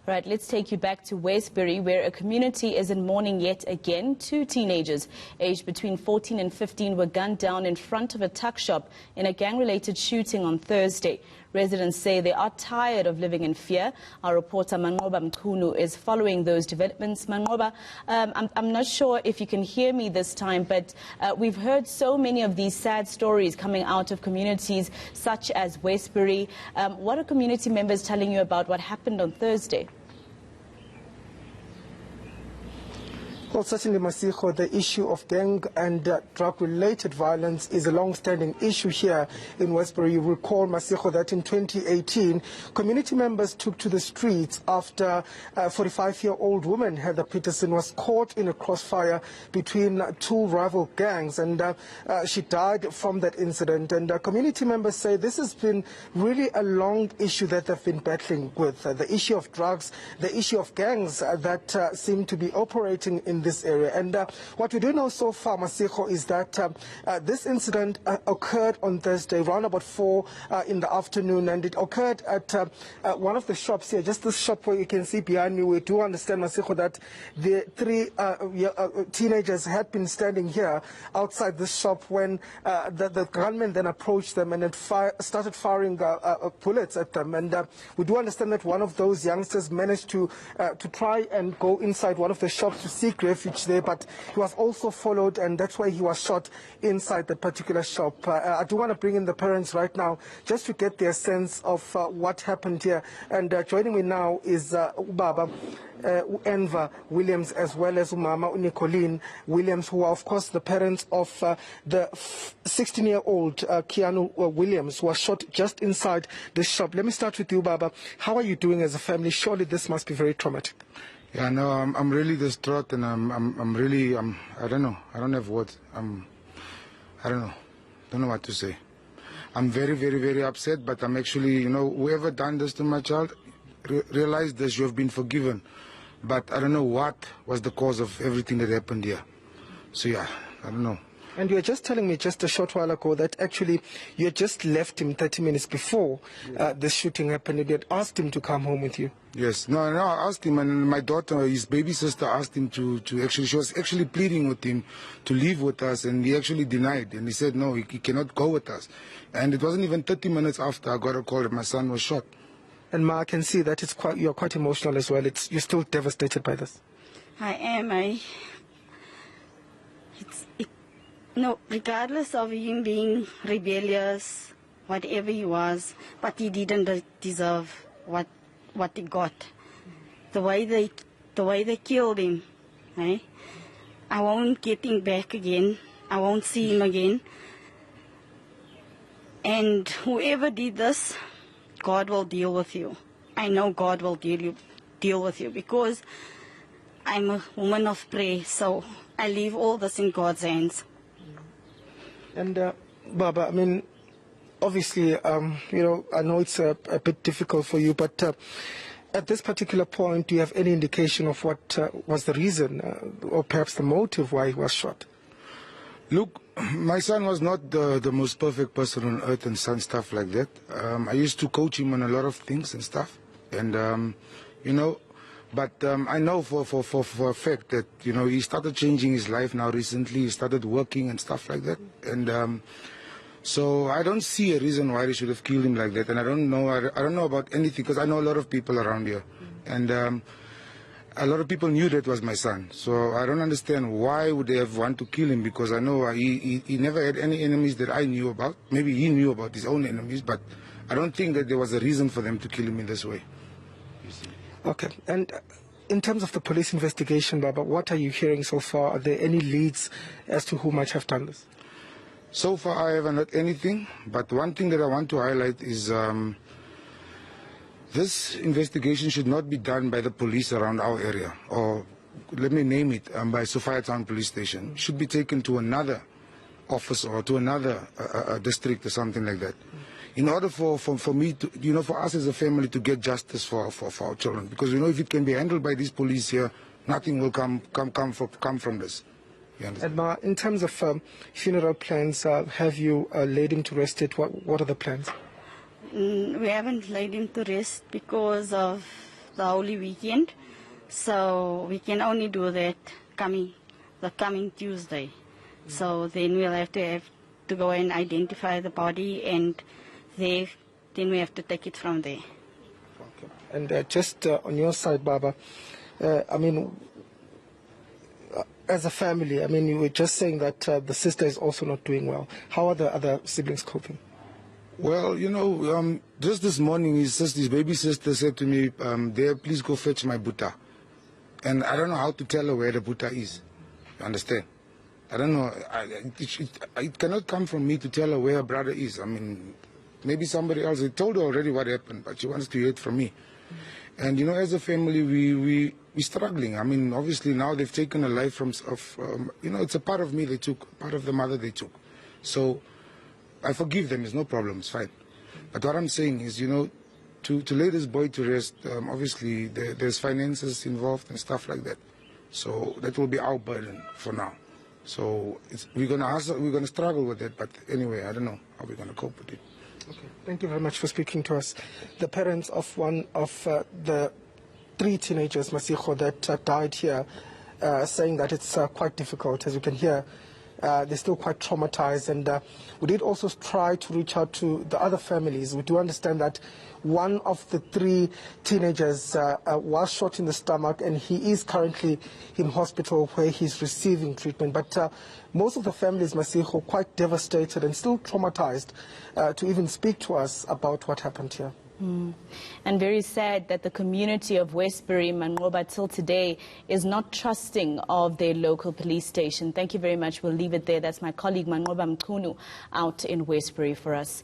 Right, let's take you back to Westbury, where a community is in mourning yet again. Two teenagers aged between 14 and 15 were gunned down in front of a Tuckshop in a gang-related shooting on Thursday. Residents say they are tired of living in fear. Our reporter Mangoba Mkunu is following those developments. Mangoba, I'm not sure if you can hear me this time, but we've heard so many of these sad stories coming out of communities such as Westbury. What are community members telling you about what happened on Thursday? Well, certainly, Masiho, the issue of gang and drug-related violence is a long-standing issue here in Westbury. You recall, Masiho, that in 2018, community members took to the streets after a 45-year-old woman, Heather Peterson, was caught in a crossfire between two rival gangs, and she died from that incident. And community members say this has been really a long issue that they've been battling with, the issue of drugs, the issue of gangs that seem to be operating in this area. And what we do know so far, Masiho, is that this incident occurred on Thursday around about 4 in the afternoon, and it occurred at one of the shops here, just this shop where you can see behind me. We do understand, Masiho, that the three teenagers had been standing here outside this shop when the gunmen then approached them and started firing bullets at them. And we do understand that one of those youngsters managed to try and go inside one of the shops to seek refuge there, but he was also followed, and that's why he was shot inside that particular shop. I do want to bring in the parents right now just to get their sense of what happened here. And joining me now is Ubaba Enva Williams, as well as Umama Nicolene Williams, who are of course the parents of the 16-year-old Keanu Williams, who was shot just inside the shop. Let me start with you, Baba. How are you doing as a family? Surely this must be very traumatic. Yeah, no, I'm really distraught, and I'm really, I don't know. I don't have words. I don't know what to say. I'm very, very, very upset, but I'm actually, whoever done this to my child, realize this, you have been forgiven. But I don't know what was the cause of everything that happened here. So yeah, I don't know. And you were just telling me just a short while ago that actually you had just left him 30 minutes before the shooting happened, and you had asked him to come home with you. Yes, no, I asked him, and my daughter, his baby sister, asked him to actually, she was actually pleading with him to leave with us, and he actually denied, and he said no, he cannot go with us. And it wasn't even 30 minutes after I got a call that my son was shot. And Ma, I can see that you're quite emotional as well. You're still devastated by this. I am. No, regardless of him being rebellious, whatever he was, but he didn't deserve what he got. The way they killed him, eh? I won't get him back again. I won't see him again. And whoever did this, God will deal with you. I know God will deal with you, because I'm a woman of prayer, so I leave all this in God's hands. And Baba, I mean, obviously, I know it's a bit difficult for you, but at this particular point, do you have any indication of what was the reason or perhaps the motive why he was shot? Look, my son was not the most perfect person on earth and stuff like that. I used to coach him on a lot of things and stuff, and but I know for a fact that he started changing his life now recently. He started working and stuff like that, and so I don't see a reason why they should have killed him like that. And I don't know about anything, because I know a lot of people around here, and a lot of people knew that was my son. So I don't understand why would they have want to kill him, because I know he never had any enemies that I knew about. Maybe he knew about his own enemies, but I don't think that there was a reason for them to kill him in this way. Okay, and in terms of the police investigation, Baba, what are you hearing so far? Are there any leads as to who might have done this? So far I haven't heard anything, but one thing that I want to highlight is this investigation should not be done by the police around our area, or let me name it, by Sophia Town Police Station. It should be taken to another office or to another district or something like that, in order for me to, for us as a family to get justice for our children. Because if it can be handled by these police here, nothing will come from this. And in terms of funeral plans, have you laid him to rest yet? What are the plans? We haven't laid him to rest because of the Holy Weekend. So we can only do that the coming Tuesday. So then we'll have to go and identify the body, and then we have to take it from there. Okay. And just on your side, Baba, I mean, as a family, I mean, you were just saying that the sister is also not doing well. How are the other siblings coping? Well, you know, just this morning, his baby sister said to me, "There, please go fetch my buta." And I don't know how to tell her where the buta is. You understand? I don't know. It cannot come from me to tell her where her brother is. I mean, maybe somebody else. I told her already what happened, but she wants to hear it from me. And, you know, as a family, we're struggling. I mean, obviously now they've taken a life you know, it's a part of me they took, part of the mother they took. So I forgive them. It's no problem. It's fine. But what I'm saying is, you know, to lay this boy to rest, obviously there's finances involved and stuff like that. So that will be our burden for now. So we're gonna struggle with it. But anyway, I don't know how we're gonna cope with it. Okay. Thank you very much for speaking to us. The parents of one of the 3 teenagers, Masigo, that died here, saying that it's quite difficult. As you can hear, they're still quite traumatized. And we did also try to reach out to the other families. We do understand that one of the 3 teenagers was shot in the stomach, and he is currently in hospital where he's receiving treatment. But most of the families, Masigo, quite devastated and still traumatized to even speak to us about what happened here. And very sad that the community of Westbury, Manroba, till today is not trusting of their local police station. Thank you very much. We'll leave it there. That's my colleague Manroba Mkunu out in Westbury for us.